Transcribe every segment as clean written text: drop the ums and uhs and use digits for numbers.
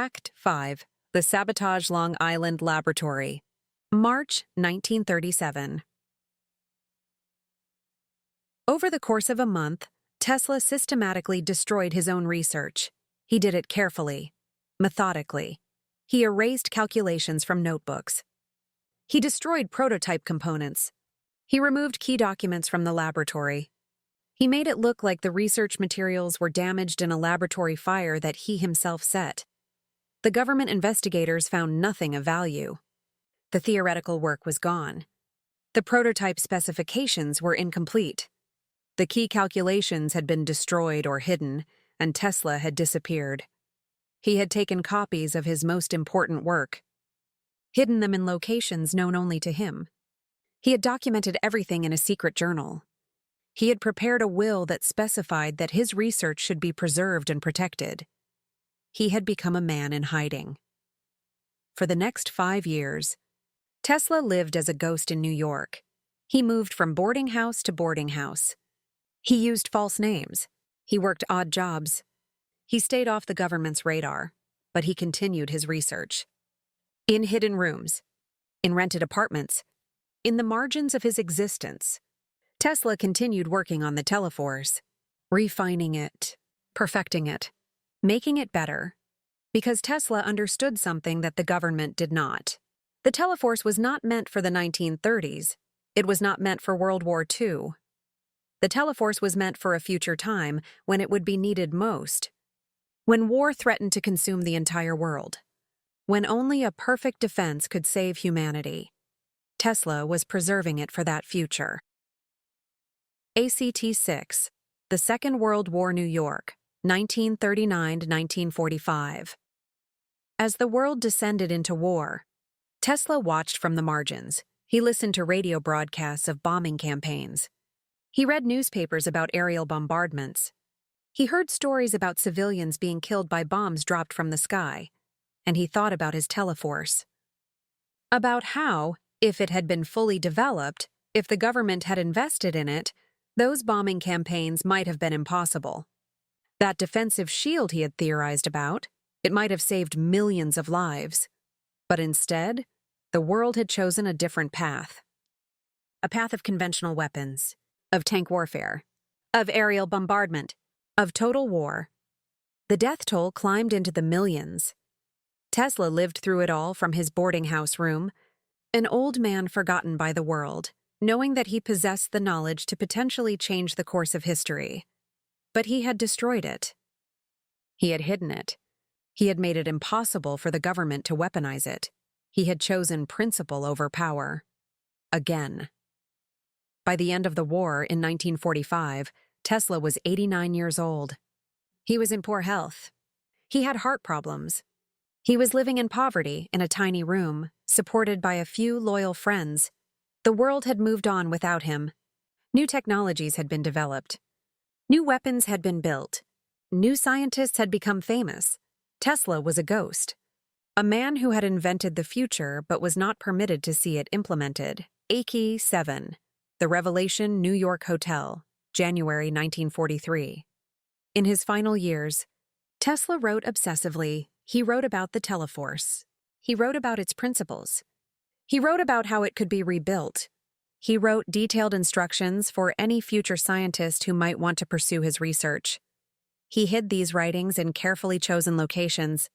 Act 5. The Sabotage Long Island Laboratory. March 1937. Over the course of a month, Tesla systematically destroyed his own research. He did it carefully, methodically. He erased calculations from notebooks. He destroyed prototype components. He removed key documents from the laboratory. He made it look like the research materials were damaged in a laboratory fire that he himself set. The government investigators found nothing of value. The theoretical work was gone. The prototype specifications were incomplete. The key calculations had been destroyed or hidden, and Tesla had disappeared. He had taken copies of his most important work, hidden them in locations known only to him. He had documented everything in a secret journal. He had prepared a will that specified that his research should be preserved and protected. He had become a man in hiding. For the next 5 years, Tesla lived as a ghost in New York. He moved from boarding house to boarding house. He used false names. He worked odd jobs. He stayed off the government's radar, but he continued his research. In hidden rooms, in rented apartments, in the margins of his existence, Tesla continued working on the Teleforce, refining it, perfecting it, making it better, because Tesla understood something that the government did not. The Teleforce was not meant for the 1930s. It was not meant for World War II. The Teleforce was meant for a future time when it would be needed most, when war threatened to consume the entire world, when only a perfect defense could save humanity. Tesla was preserving it for that future. ACT 6, the Second World War, New York, 1939 to 1945. As the world descended into war, Tesla watched from the margins. He listened to radio broadcasts of bombing campaigns. He read newspapers about aerial bombardments. He heard stories about civilians being killed by bombs dropped from the sky, and he thought about his Teleforce. About how, if it had been fully developed, if the government had invested in it, those bombing campaigns might have been impossible. That defensive shield he had theorized about, it might have saved millions of lives. But instead, the world had chosen a different path. A path of conventional weapons, of tank warfare, of aerial bombardment, of total war. The death toll climbed into the millions. Tesla lived through it all from his boarding house room, an old man forgotten by the world, knowing that he possessed the knowledge to potentially change the course of history. But he had destroyed it. He had hidden it. He had made it impossible for the government to weaponize it. He had chosen principle over power. Again. By the end of the war in 1945, Tesla was 89 years old. He was in poor health. He had heart problems. He was living in poverty in a tiny room, supported by a few loyal friends. The world had moved on without him. New technologies had been developed. New weapons had been built. New scientists had become famous. Tesla was a ghost. A man who had invented the future but was not permitted to see it implemented. ACT 7. The Revelation New York Hotel, January 1943. In his final years, Tesla wrote obsessively. He wrote about the Teleforce. He wrote about its principles. He wrote about how it could be rebuilt. He wrote detailed instructions for any future scientist who might want to pursue his research. He hid these writings in carefully chosen locations.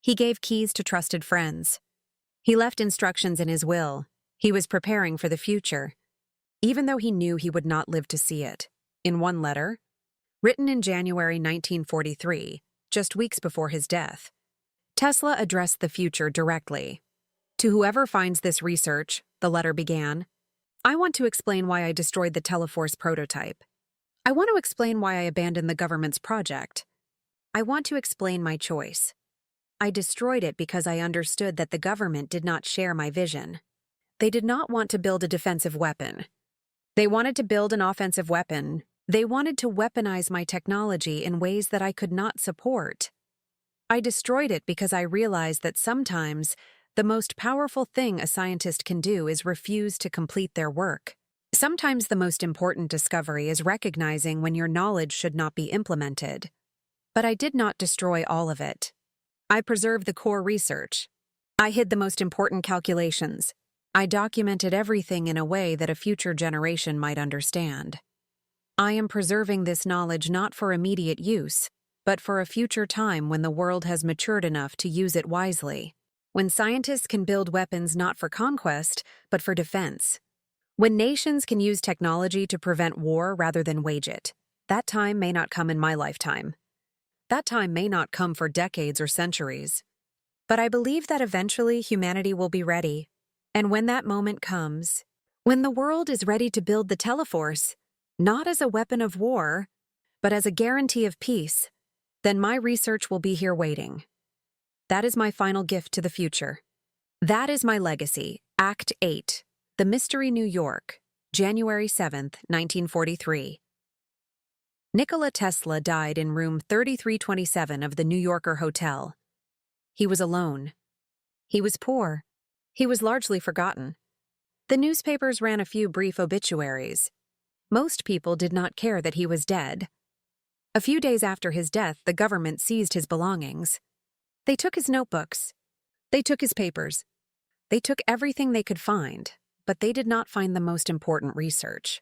He gave keys to trusted friends. He left instructions in his will. He was preparing for the future, even though he knew he would not live to see it. In one letter, written in January 1943, just weeks before his death, Tesla addressed the future directly. To whoever finds this research, the letter began, I want to explain why I destroyed the Teleforce prototype. I want to explain why I abandoned the government's project. I want to explain my choice. I destroyed it because I understood that the government did not share my vision. They did not want to build a defensive weapon. They wanted to build an offensive weapon. They wanted to weaponize my technology in ways that I could not support. I destroyed it because I realized that sometimes the most powerful thing a scientist can do is refuse to complete their work. Sometimes the most important discovery is recognizing when your knowledge should not be implemented. But I did not destroy all of it. I preserved the core research. I hid the most important calculations. I documented everything in a way that a future generation might understand. I am preserving this knowledge not for immediate use, but for a future time when the world has matured enough to use it wisely. When scientists can build weapons not for conquest, but for defense. When nations can use technology to prevent war rather than wage it. That time may not come in my lifetime. That time may not come for decades or centuries. But I believe that eventually humanity will be ready. And when that moment comes, when the world is ready to build the Teleforce, not as a weapon of war, but as a guarantee of peace, then my research will be here waiting. That is my final gift to the future. That is my legacy. Act 8. The Mystery, New York, January 7, 1943. Nikola Tesla died in room 3327 of the New Yorker Hotel. He was alone. He was poor. He was largely forgotten. The newspapers ran a few brief obituaries. Most people did not care that he was dead. A few days after his death, the government seized his belongings. They took his notebooks. They took his papers. They took everything they could find, but they did not find the most important research.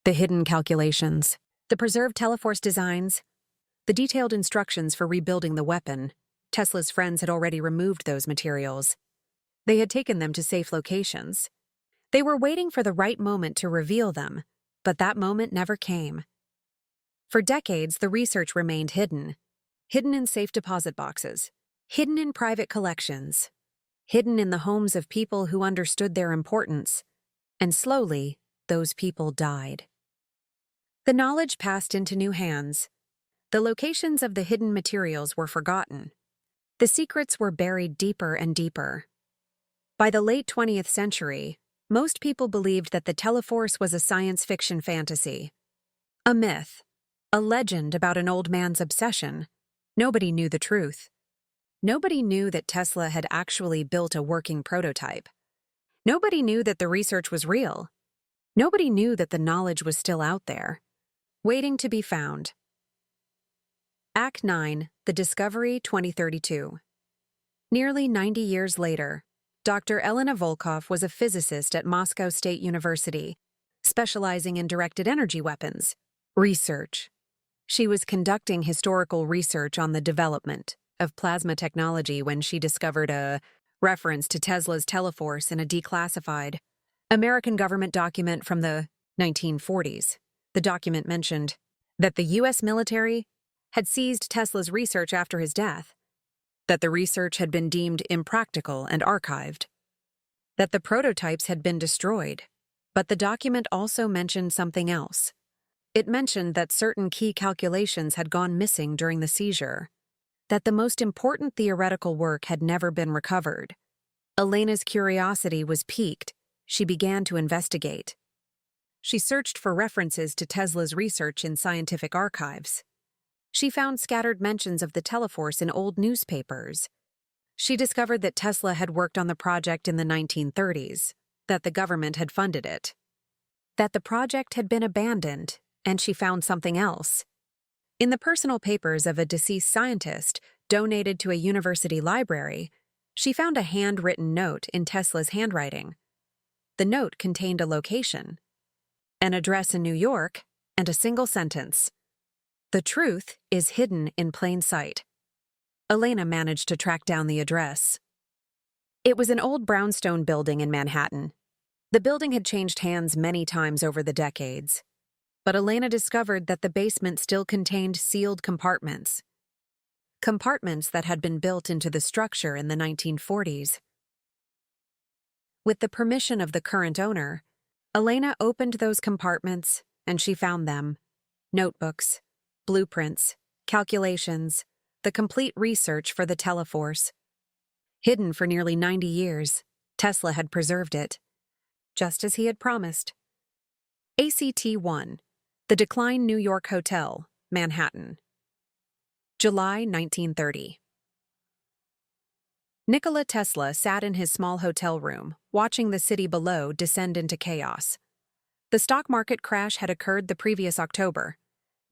The hidden calculations, the preserved Teleforce designs, the detailed instructions for rebuilding the weapon. Tesla's friends had already removed those materials. They had taken them to safe locations. They were waiting for the right moment to reveal them, but that moment never came. For decades, the research remained hidden. Hidden in safe deposit boxes. Hidden in private collections. Hidden in the homes of people who understood their importance. And slowly, those people died. The knowledge passed into new hands. The locations of the hidden materials were forgotten. The secrets were buried deeper and deeper. By the late 20th century, most people believed that the Teleforce was a science fiction fantasy. A myth. A legend about an old man's obsession. Nobody knew the truth. Nobody knew that Tesla had actually built a working prototype. Nobody knew that the research was real. Nobody knew that the knowledge was still out there, waiting to be found. Act 9, The Discovery, 2032. Nearly 90 years later, Dr. Elena Volkov was a physicist at Moscow State University, specializing in directed energy weapons. Research. She was conducting historical research on the development of plasma technology when she discovered a reference to Tesla's Teleforce in a declassified American government document from the 1940s. The document mentioned that the U.S. military had seized Tesla's research after his death, that the research had been deemed impractical and archived, that the prototypes had been destroyed. But the document also mentioned something else. It mentioned that certain key calculations had gone missing during the seizure, that the most important theoretical work had never been recovered. Elena's curiosity was piqued. She began to investigate. She searched for references to Tesla's research in scientific archives. She found scattered mentions of the Teleforce in old newspapers. She discovered that Tesla had worked on the project in the 1930s, that the government had funded it, that the project had been abandoned, and she found something else. In the personal papers of a deceased scientist donated to a university library, she found a handwritten note in Tesla's handwriting. The note contained a location, an address in New York, and a single sentence. The truth is hidden in plain sight. Elena managed to track down the address. It was an old brownstone building in Manhattan. The building had changed hands many times over the decades, but Elena discovered that the basement still contained sealed compartments. Compartments that had been built into the structure in the 1940s. With the permission of the current owner, Elena opened those compartments and she found them: notebooks, blueprints, calculations, the complete research for the Teleforce. Hidden for nearly 90 years, Tesla had preserved it, just as he had promised. ACT-1, The Decline New York Hotel, Manhattan. July 1930. Nikola Tesla sat in his small hotel room, watching the city below descend into chaos. The stock market crash had occurred the previous October.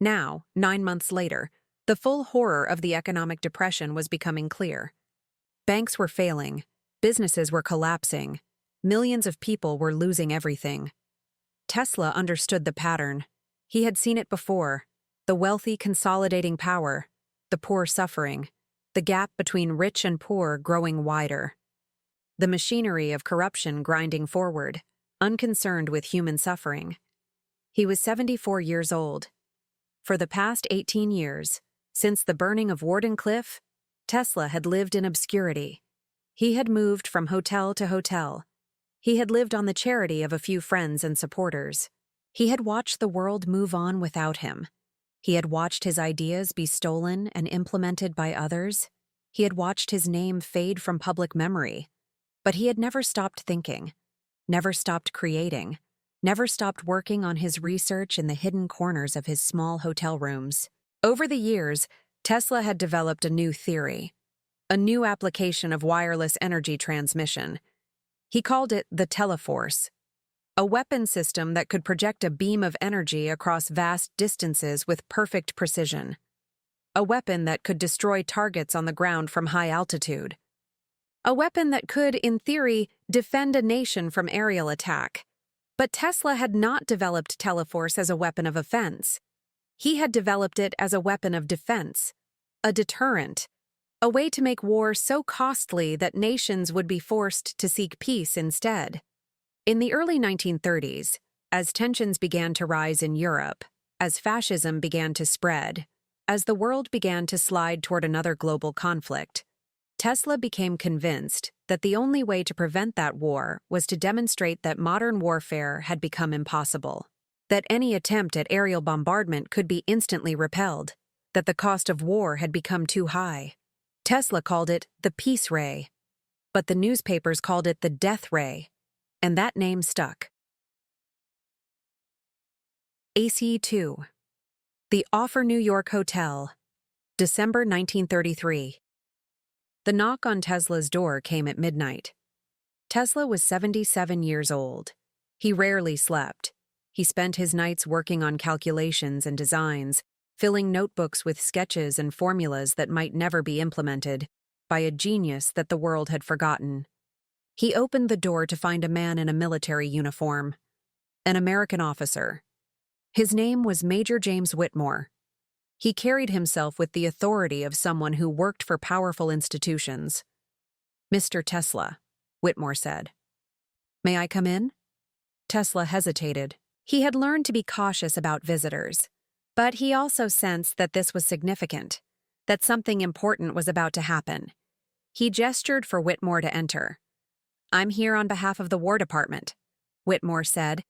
Now, 9 months later, The full horror of the economic depression was becoming clear. Banks were failing, businesses were collapsing, millions of people were losing everything. Tesla understood the pattern. He had seen it before: the wealthy consolidating power, the poor suffering, the gap between rich and poor growing wider. The machinery of corruption grinding forward, unconcerned with human suffering. He was 74 years old. For the past 18 years, since the burning of Wardenclyffe, Tesla had lived in obscurity. He had moved from hotel to hotel. He had lived on the charity of a few friends and supporters. He had watched the world move on without him. He had watched his ideas be stolen and implemented by others. He had watched his name fade from public memory. But he had never stopped thinking, never stopped creating, never stopped working on his research in the hidden corners of his small hotel rooms. Over the years, Tesla had developed a new theory, a new application of wireless energy transmission. He called it the Teleforce, a weapon system that could project a beam of energy across vast distances with perfect precision. A weapon that could destroy targets on the ground from high altitude. A weapon that could, in theory, defend a nation from aerial attack. But Tesla had not developed Teleforce as a weapon of offense. He had developed it as a weapon of defense, a deterrent, a way to make war so costly that nations would be forced to seek peace instead. In the early 1930s, as tensions began to rise in Europe, as fascism began to spread, as the world began to slide toward another global conflict, Tesla became convinced that the only way to prevent that war was to demonstrate that modern warfare had become impossible, that any attempt at aerial bombardment could be instantly repelled, that the cost of war had become too high. Tesla called it the peace ray, but the newspapers called it the death ray, and that name stuck. AC-2. The Offer New York Hotel, December 1933. The knock on Tesla's door came at midnight. Tesla was 77 years old. He rarely slept. He spent his nights working on calculations and designs, filling notebooks with sketches and formulas that might never be implemented by a genius that the world had forgotten. He opened the door to find a man in a military uniform, an American officer. His name was Major James Whitmore. He carried himself with the authority of someone who worked for powerful institutions. "Mr. Tesla," Whitmore said. "May I come in?" Tesla hesitated. He had learned to be cautious about visitors, but he also sensed that this was significant, that something important was about to happen. He gestured for Whitmore to enter. "I'm here on behalf of the War Department," Whitmore said,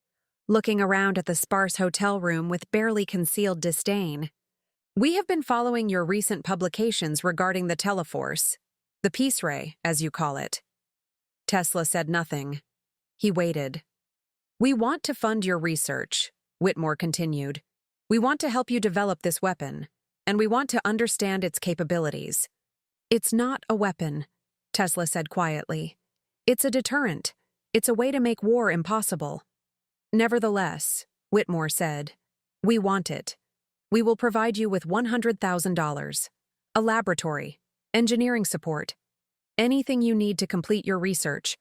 looking around at the sparse hotel room with barely concealed disdain. "We have been following your recent publications regarding the Teleforce, the peace ray, as you call it." Tesla said nothing. He waited. "We want to fund your research," Whitmore continued. "We want to help you develop this weapon, and we want to understand its capabilities." "It's not a weapon," Tesla said quietly. "It's a deterrent. It's a way to make war impossible." "Nevertheless," Whitmore said, "we want it. We will provide you with $100,000, a laboratory, engineering support, anything you need to complete your research."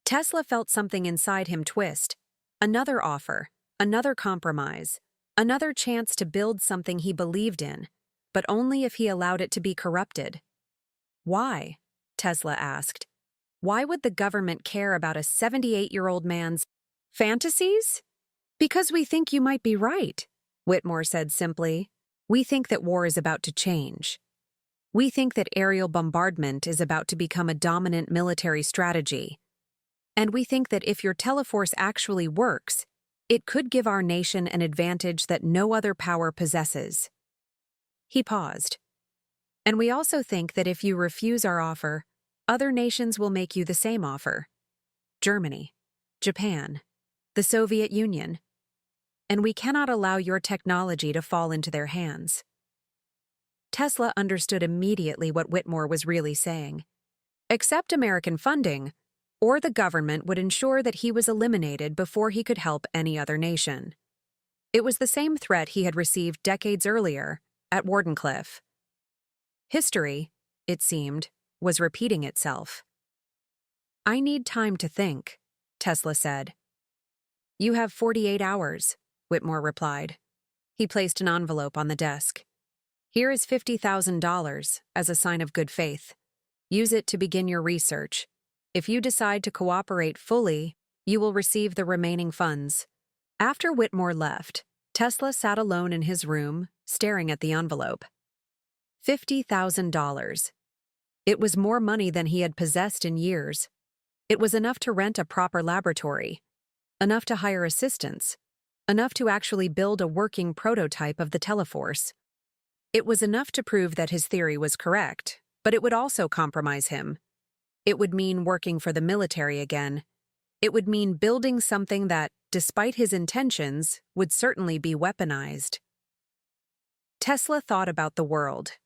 Tesla felt something inside him twist. Another offer, another compromise, another chance to build something he believed in, but only if he allowed it to be corrupted. "Why?" Tesla asked. "Why would the government care about a 78-year-old man's fantasies?" "Because we think you might be right," Whitmore said simply. "We think that war is about to change. We think that aerial bombardment is about to become a dominant military strategy. And we think that if your Teleforce actually works, it could give our nation an advantage that no other power possesses." He paused. "And we also think that if you refuse our offer, other nations will make you the same offer. Germany, Japan, the Soviet Union. And we cannot allow your technology to fall into their hands." Tesla understood immediately what Whitmore was really saying. Accept American funding, or the government would ensure that he was eliminated before he could help any other nation. It was the same threat he had received decades earlier, at Wardenclyffe. History, it seemed, was repeating itself. "I need time to think," Tesla said. "You have 48 hours," Whitmore replied. He placed an envelope on the desk. "Here is $50,000 as a sign of good faith. Use it to begin your research. If you decide to cooperate fully, you will receive the remaining funds." After Whitmore left, Tesla sat alone in his room, staring at the envelope. $50,000. It was more money than he had possessed in years. It was enough to rent a proper laboratory, enough to hire assistants, enough to actually build a working prototype of the Teleforce. It was enough to prove that his theory was correct, but it would also compromise him. It would mean working for the military again. It would mean building something that, despite his intentions, would certainly be weaponized. Tesla thought about the world.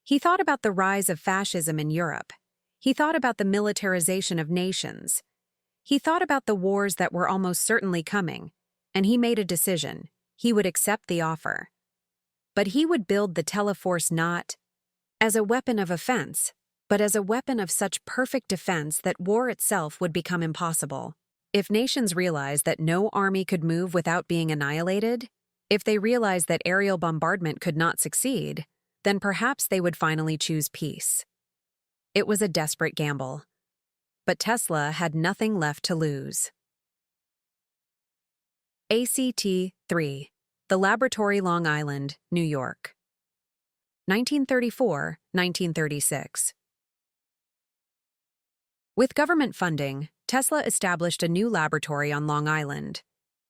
He thought about the rise of fascism in Europe. He thought about the militarization of nations. He thought about the wars that were almost certainly coming, and he made a decision. He would accept the offer. But he would build the Teleforce not as a weapon of offense, but as a weapon of such perfect defense that war itself would become impossible. If nations realized that no army could move without being annihilated, if they realized that aerial bombardment could not succeed, then perhaps they would finally choose peace. It was a desperate gamble. But Tesla had nothing left to lose. ACT-3, The Laboratory, Long Island, New York. 1934-1936. With government funding, Tesla established a new laboratory on Long Island.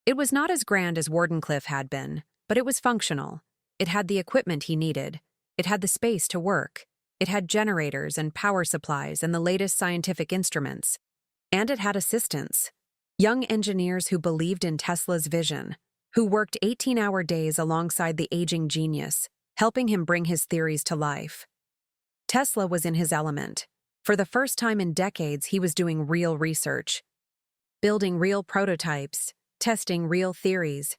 It was not as grand as Wardenclyffe had been, but it was functional. It had the equipment he needed. It had the space to work. It had generators and power supplies and the latest scientific instruments. And it had assistants, young engineers who believed in Tesla's vision, who worked 18-hour days alongside the aging genius, helping him bring his theories to life. Tesla was in his element. For the first time in decades, he was doing real research, building real prototypes, testing real theories.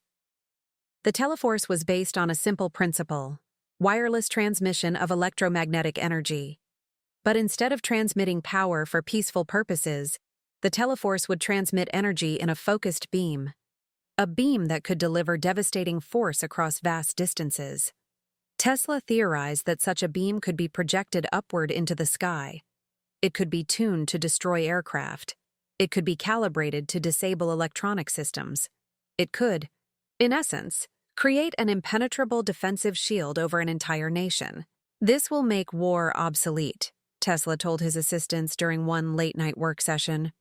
The Teleforce was based on a simple principle: wireless transmission of electromagnetic energy. But instead of transmitting power for peaceful purposes, the Teleforce would transmit energy in a focused beam. A beam that could deliver devastating force across vast distances. Tesla theorized that such a beam could be projected upward into the sky. It could be tuned to destroy aircraft. It could be calibrated to disable electronic systems. It could, in essence, create an impenetrable defensive shield over an entire nation. "This will make war obsolete," Tesla told his assistants during one late-night work session.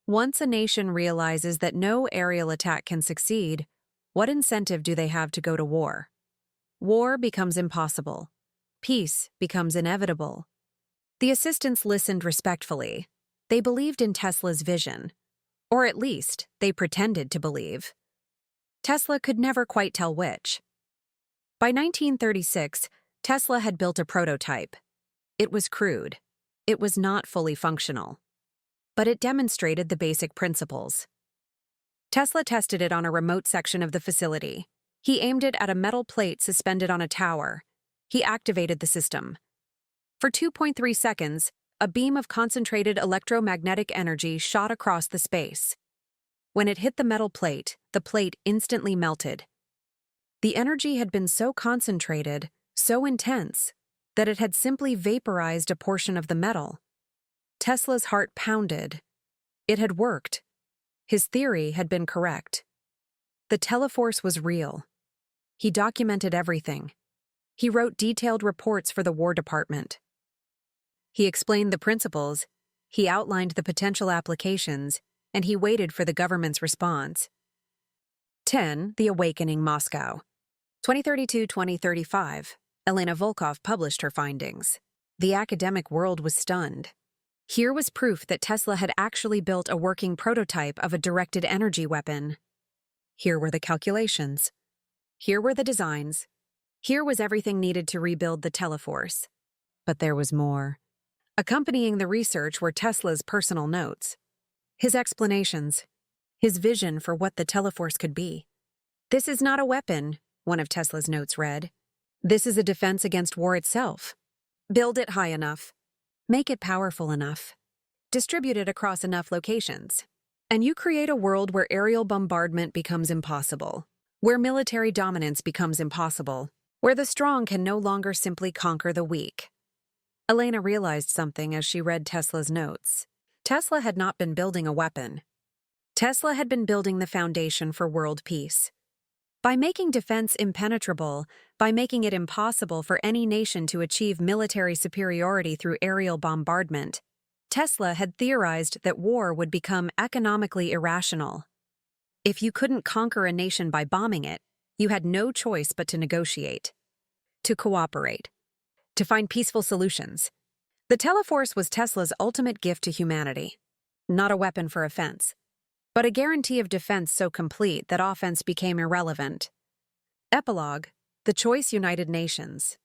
"Once a nation realizes that no aerial attack can succeed, what incentive do they have to go to war? War becomes impossible. Peace becomes inevitable." The assistants listened respectfully. They believed in Tesla's vision. Or at least, they pretended to believe. Tesla could never quite tell which. By 1936, Tesla had built a prototype. It was crude. It was not fully functional. But it demonstrated the basic principles. Tesla tested it on a remote section of the facility. He aimed it at a metal plate suspended on a tower. He activated the system. For 2.3 seconds, a beam of concentrated electromagnetic energy shot across the space. When it hit the metal plate, the plate instantly melted. The energy had been so concentrated, so intense, that it had simply vaporized a portion of the metal. Tesla's heart pounded. It had worked. His theory had been correct. The Teleforce was real. He documented everything. He wrote detailed reports for the War Department. He explained the principles, he outlined the potential applications, and he waited for the government's response. 10. The Awakening, Moscow. 2032-2035, Elena Volkov published her findings. The academic world was stunned. Here was proof that Tesla had actually built a working prototype of a directed energy weapon. Here were the calculations. Here were the designs. Here was everything needed to rebuild the Teleforce. But there was more. Accompanying the research were Tesla's personal notes, his explanations, his vision for what the Teleforce could be. "This is not a weapon," one of Tesla's notes read. "This is a defense against war itself. Build it high enough. Make it powerful enough. Distribute it across enough locations. And you create a world where aerial bombardment becomes impossible, where military dominance becomes impossible, where the strong can no longer simply conquer the weak. Elena realized something as she read Tesla's notes. Tesla had not been building a weapon. Tesla had been building the foundation for world peace. By making defense impenetrable, by making it impossible for any nation to achieve military superiority through aerial bombardment, Tesla had theorized that war would become economically irrational. If you couldn't conquer a nation by bombing it, you had no choice but to negotiate, to cooperate, to find peaceful solutions. The Teleforce was Tesla's ultimate gift to humanity, not a weapon for offense, but a guarantee of defense so complete that offense became irrelevant. Epilogue: The Choice United Nations.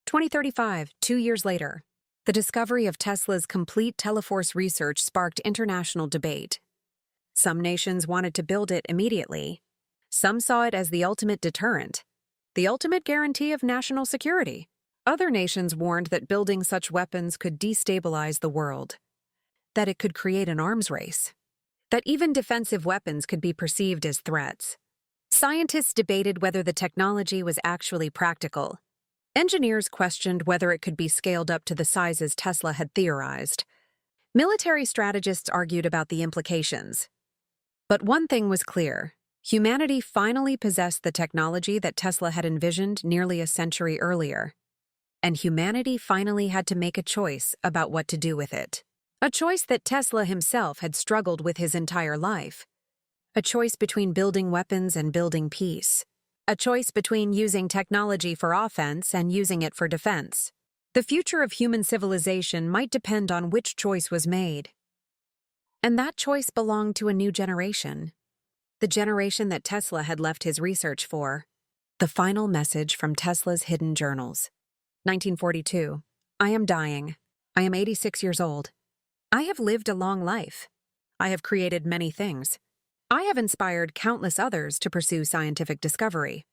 2035, 2 years later. The discovery of Tesla's complete Teleforce research sparked international debate. Some nations wanted to build it immediately. Some saw it as the ultimate deterrent, the ultimate guarantee of national security. Other nations warned that building such weapons could destabilize the world, that it could create an arms race, that even defensive weapons could be perceived as threats. Scientists debated whether the technology was actually practical. Engineers questioned whether it could be scaled up to the sizes Tesla had theorized. Military strategists argued about the implications. But one thing was clear: humanity finally possessed the technology that Tesla had envisioned nearly a century earlier. And humanity finally had to make a choice about what to do with it. A choice that Tesla himself had struggled with his entire life. A choice between building weapons and building peace. A choice between using technology for offense and using it for defense. The future of human civilization might depend on which choice was made. And that choice belonged to a new generation. The generation that Tesla had left his research for. The final message from Tesla's hidden journals. 1942. I am dying. I am 86 years old. I have lived a long life. I have created many things. I have inspired countless others to pursue scientific discovery.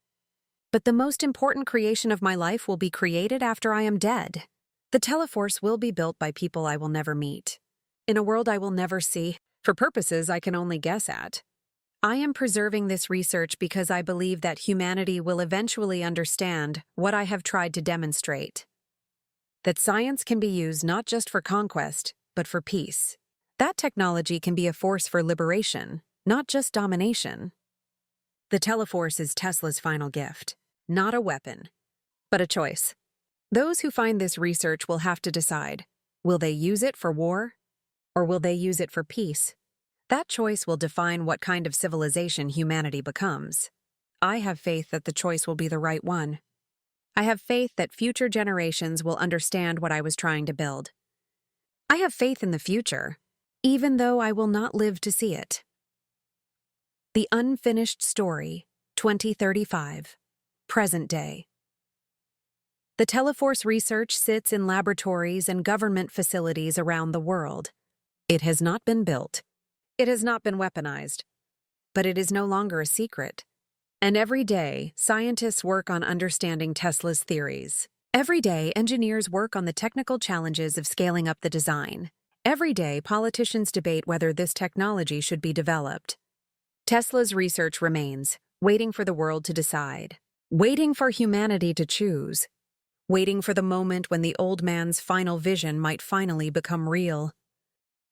But the most important creation of my life will be created after I am dead. The Teleforce will be built by people I will never meet, in a world I will never see, for purposes I can only guess at. I am preserving this research because I believe that humanity will eventually understand what I have tried to demonstrate. That science can be used not just for conquest, but for peace. That technology can be a force for liberation, not just domination. The Teleforce is Tesla's final gift, not a weapon, but a choice. Those who find this research will have to decide, will they use it for war, or will they use it for peace? That choice will define what kind of civilization humanity becomes. I have faith that the choice will be the right one. I have faith that future generations will understand what I was trying to build. I have faith in the future, even though I will not live to see it. The Unfinished Story, 2035. Present day. The Teleforce research sits in laboratories and government facilities around the world. It has not been built. It has not been weaponized. But it is no longer a secret. And every day, scientists work on understanding Tesla's theories. Every day, engineers work on the technical challenges of scaling up the design. Every day, politicians debate whether this technology should be developed. Tesla's research remains, waiting for the world to decide, waiting for humanity to choose, waiting for the moment when the old man's final vision might finally become real.